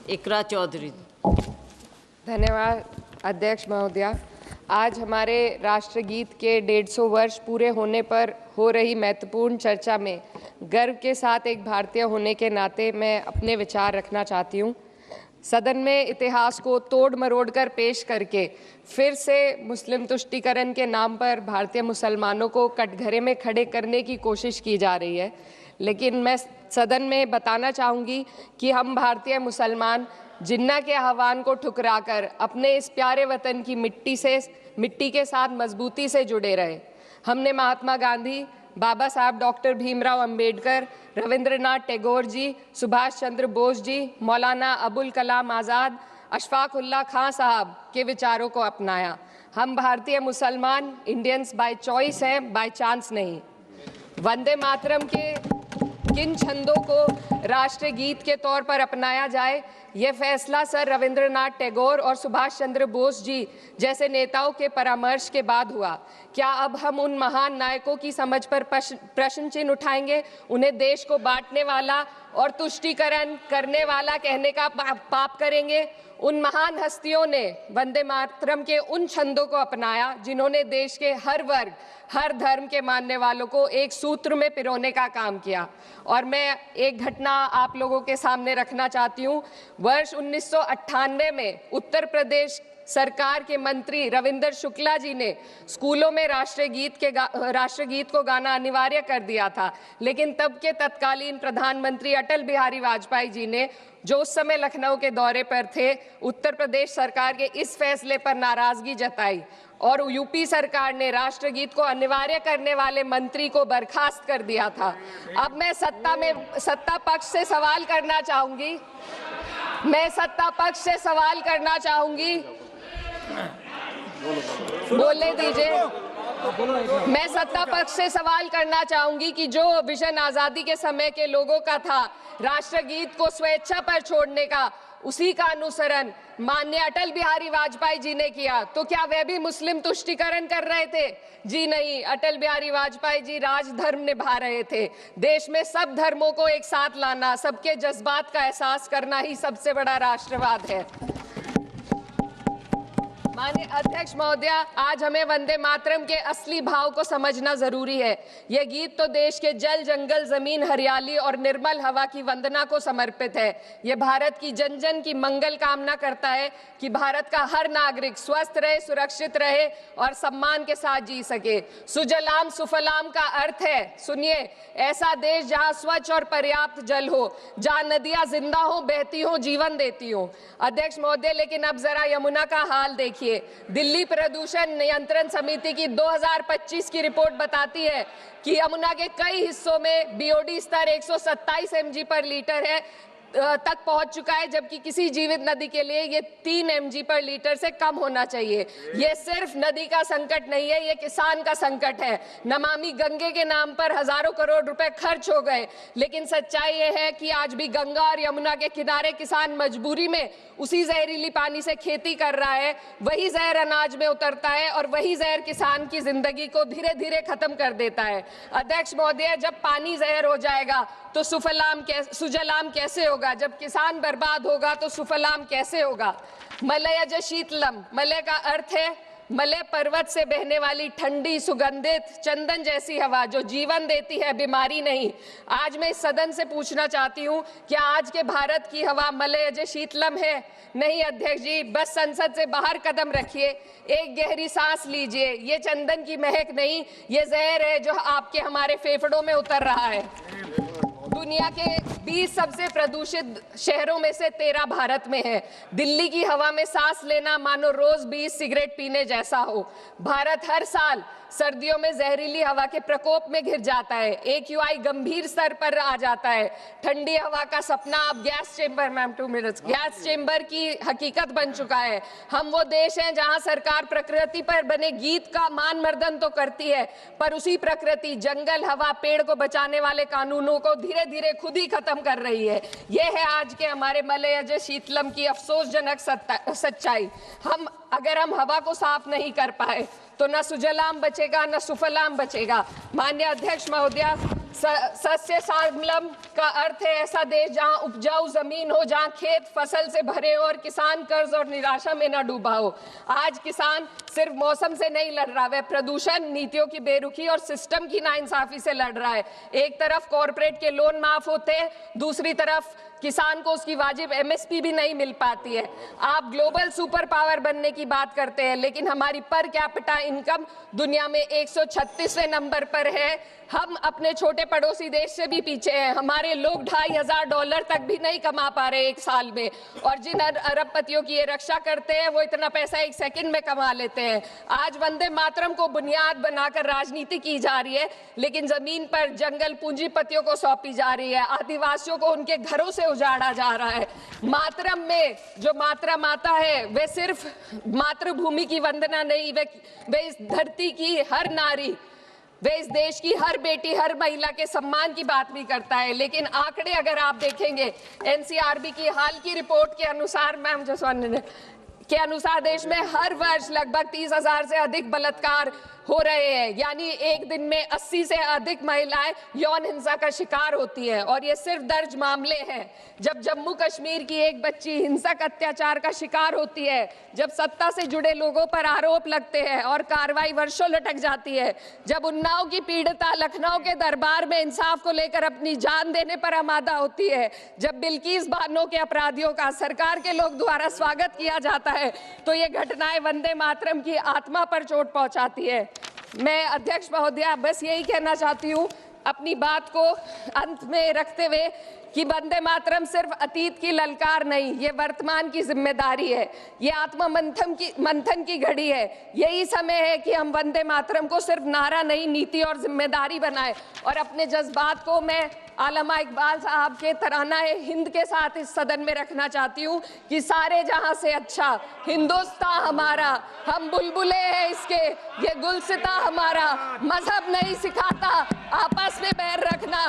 इकरा चौधरी। धन्यवाद अध्यक्ष महोदया। आज हमारे राष्ट्रगीत के 150 वर्ष पूरे होने पर हो रही महत्वपूर्ण चर्चा में गर्व के साथ एक भारतीय होने के नाते मैं अपने विचार रखना चाहती हूँ। सदन में इतिहास को तोड़ मरोड़ कर पेश करके फिर से मुस्लिम तुष्टीकरण के नाम पर भारतीय मुसलमानों को कटघरे में खड़े करने की कोशिश की जा रही है। लेकिन मैं सदन में बताना चाहूँगी कि हम भारतीय मुसलमान जिन्ना के आह्वान को ठुकराकर अपने इस प्यारे वतन की मिट्टी के साथ मजबूती से जुड़े रहे। हमने महात्मा गांधी, बाबा साहब डॉक्टर भीमराव अंबेडकर, रविंद्रनाथ टैगोर जी, सुभाष चंद्र बोस जी, मौलाना अबुल कलाम आज़ाद, अशफाक उल्लाह खां साहब के विचारों को अपनाया। हम भारतीय मुसलमान इंडियंस बाय चॉइस हैं, बाय चांस नहीं। वंदे मातरम के किन छंदों को राष्ट्रीय गीत के तौर पर अपनाया जाए, यह फैसला सर रविंद्रनाथ टैगोर और सुभाष चंद्र बोस जी जैसे नेताओं के परामर्श के बाद हुआ। क्या अब हम उन महान नायकों की समझ पर प्रश्न चिन्ह उठाएंगे? उन्हें देश को बांटने वाला और तुष्टीकरण करने वाला कहने का पाप करेंगे? उन महान हस्तियों ने वंदे मातरम के उन छंदों को अपनाया जिन्होंने देश के हर वर्ग, हर धर्म के मानने वालों को एक सूत्र में पिरोने का काम किया। और मैं एक घटना आप लोगों के सामने रखना चाहती हूँ। वर्ष 1998 में उत्तर प्रदेश सरकार के मंत्री रविंदर शुक्ला जी ने स्कूलों में राष्ट्रगीत को गाना अनिवार्य कर दिया था। लेकिन तब के तत्कालीन प्रधानमंत्री अटल बिहारी वाजपेयी जी ने, जो उस समय लखनऊ के दौरे पर थे, उत्तर प्रदेश सरकार के इस फैसले पर नाराजगी जताई और यूपी सरकार ने राष्ट्रगीत को अनिवार्य करने वाले मंत्री को बर्खास्त कर दिया था। अब मैं सत्ता पक्ष से सवाल करना चाहूंगी। बोलने दीजिए। मैं सत्ता पक्ष से सवाल करना चाहूंगी कि जो विजन आजादी के समय के लोगों का था राष्ट्रगीत को स्वेच्छा पर छोड़ने का, उसी का अनुसरण माननीय अटल बिहारी वाजपेयी जी ने किया, तो क्या वह भी मुस्लिम तुष्टीकरण कर रहे थे? जी नहीं, अटल बिहारी वाजपेयी जी राजधर्म निभा रहे थे। देश में सब धर्मों को एक साथ लाना, सबके जज्बात का एहसास करना ही सबसे बड़ा राष्ट्रवाद है। माननीय अध्यक्ष महोदया, आज हमें वंदे मातरम के असली भाव को समझना जरूरी है। यह गीत तो देश के जल, जंगल, जमीन, हरियाली और निर्मल हवा की वंदना को समर्पित है। यह भारत की जन जन की मंगल कामना करता है कि भारत का हर नागरिक स्वस्थ रहे, सुरक्षित रहे और सम्मान के साथ जी सके। सुजलाम सुफलाम का अर्थ है, सुनिए, ऐसा देश जहां स्वच्छ और पर्याप्त जल हो, जहां नदियां जिंदा हो, बहती हो, जीवन देती हो। अध्यक्ष महोदय, लेकिन अब जरा यमुना का हाल देखिए। दिल्ली प्रदूषण नियंत्रण समिति की 2025 की रिपोर्ट बताती है कि यमुना के कई हिस्सों में बीओडी स्तर 127 mg पर लीटर है तक पहुंच चुका है, जबकि किसी जीवित नदी के लिए ये 3 mg पर लीटर से कम होना चाहिए। ये सिर्फ नदी का संकट नहीं है, ये किसान का संकट है। नमामि गंगे के नाम पर हजारों करोड़ रुपए खर्च हो गए, लेकिन सच्चाई ये है कि आज भी गंगा और यमुना के किनारे किसान मजबूरी में उसी जहरीली पानी से खेती कर रहा है। वही जहर अनाज में उतरता है और वही जहर किसान की जिंदगी को धीरे धीरे खत्म कर देता है। अध्यक्ष महोदय, जब पानी जहर हो जाएगा तो सुजलाम कैसे होगा? जब किसान बर्बाद होगा तो सुफलाम कैसे होगा? मलयज शीतलम, मलय का अर्थ है मलय पर्वत से बहने वाली ठंडी, सुगंधित, चंदन जैसी हवा जो जीवन देती है, बीमारी नहीं। आज मैं इस सदन से पूछना चाहती हूँ, क्या आज के भारत की हवा मलयज शीतलम है? नहीं अध्यक्ष जी, बस संसद से बाहर कदम रखिए, एक गहरी सांस लीजिए। ये चंदन की महक नहीं, ये जहर है जो आपके हमारे फेफड़ों में उतर रहा है। दुनिया के 20 सबसे प्रदूषित शहरों में से 13 भारत में है। दिल्ली की हवा में सांस लेना मानो रोज 20 सिगरेट पीने जैसा हो। भारत हर साल सर्दियों में जहरीली हवा के प्रकोप में घिर जाता है। AQI गंभीर स्तर पर आ जाता है। ठंडी हवा का सपना अब गैस चेंबर की हकीकत बन चुका है। हम वो देश हैं जहां सरकार प्रकृति पर बने गीत का मान मर्दन तो करती है, पर उसी प्रकृति, जंगल, हवा, पेड़ को बचाने वाले कानूनों को धीरे धीरे खुद ही खत्म कर रही है। ये है आज के हमारे मलयज शीतलम की अफसोसजनक सच्चाई। अगर हम हवा को साफ नहीं कर पाए तो न सुजलाम बचेगा, न सुफलाम बचेगा। माननीय अध्यक्ष महोदया, सस्य श्यामलम का अर्थ है ऐसा देश जहां उपजाऊ जमीन हो, जहां खेत फसल से भरे हो और किसान कर्ज और निराशा में न डूबा हो। आज किसान सिर्फ मौसम से नहीं लड़ रहा, वह प्रदूषण, नीतियों की बेरुखी और सिस्टम की नाइंसाफी से लड़ रहा है। एक तरफ कॉरपोरेट के लोन माफ होते हैं, दूसरी तरफ किसान को उसकी वाजिब एमएसपी भी नहीं मिल पाती है। आप ग्लोबल सुपर पावर बनने की बात करते हैं, लेकिन हमारी पर कैपिटा इनकम दुनिया में 136वें नंबर पर है। हम अपने छोटे पड़ोसी देश से भी पीछे हैं। हमारे लोग $2,500 तक भी नहीं कमा पा रहे एक साल में, और जिन अरबपतियों की ये रक्षा करते हैं वो इतना पैसा एक सेकंड में कमा लेते हैं। आज वंदे मातरम को बुनियाद बनाकर राजनीति की जा रही है, लेकिन जमीन पर जंगल पूंजीपतियों को सौंपी जा रही है। आदिवासियों को उनके घरों से उजाड़ा जा रहा है। मातरम में जो मात्रा माता है वे सिर्फ मातृभूमि की वंदना नहीं, वे इस धरती की हर नारी, वे इस देश की हर बेटी, हर महिला के सम्मान की बात भी करता है। लेकिन आंकड़े अगर आप देखेंगे, एनसीआरबी की हाल की रिपोर्ट के अनुसार, मैम जसवंत के अनुसार देश में हर वर्ष लगभग 30,000 से अधिक बलात्कार हो रहे हैं। यानी एक दिन में 80 से अधिक महिलाएं यौन हिंसा का शिकार होती हैं, और ये सिर्फ दर्ज मामले हैं। जब जम्मू कश्मीर की एक बच्ची हिंसक अत्याचार का शिकार होती है, जब सत्ता से जुड़े लोगों पर आरोप लगते हैं और कार्रवाई वर्षों लटक जाती है, जब उन्नाव की पीड़िता लखनऊ के दरबार में इंसाफ को लेकर अपनी जान देने पर आमादा होती है, जब बिल्किस बानो के अपराधियों का सरकार के लोग द्वारा स्वागत किया जाता है, तो ये घटनाएं वंदे मातरम की आत्मा पर चोट पहुंचाती है। मैं अध्यक्ष महोदया बस यही कहना चाहती हूँ अपनी बात को अंत में रखते हुए कि वंदे मातरम सिर्फ अतीत की ललकार नहीं, ये वर्तमान की जिम्मेदारी है। ये आत्म मंथन की घड़ी है। यही समय है कि हम वंदे मातरम को सिर्फ नारा नहीं, नीति और जिम्मेदारी बनाएं। और अपने जज्बात को मैं आलमा इकबाल साहब के तराना हिंद के साथ इस सदन में रखना चाहती हूँ कि सारे जहां से अच्छा हिंदुस्तान हमारा, हम बुलबुले हैं इसके, ये गुलसिता हमारा। मजहब नहीं सिखाता आपस में बैर रखना,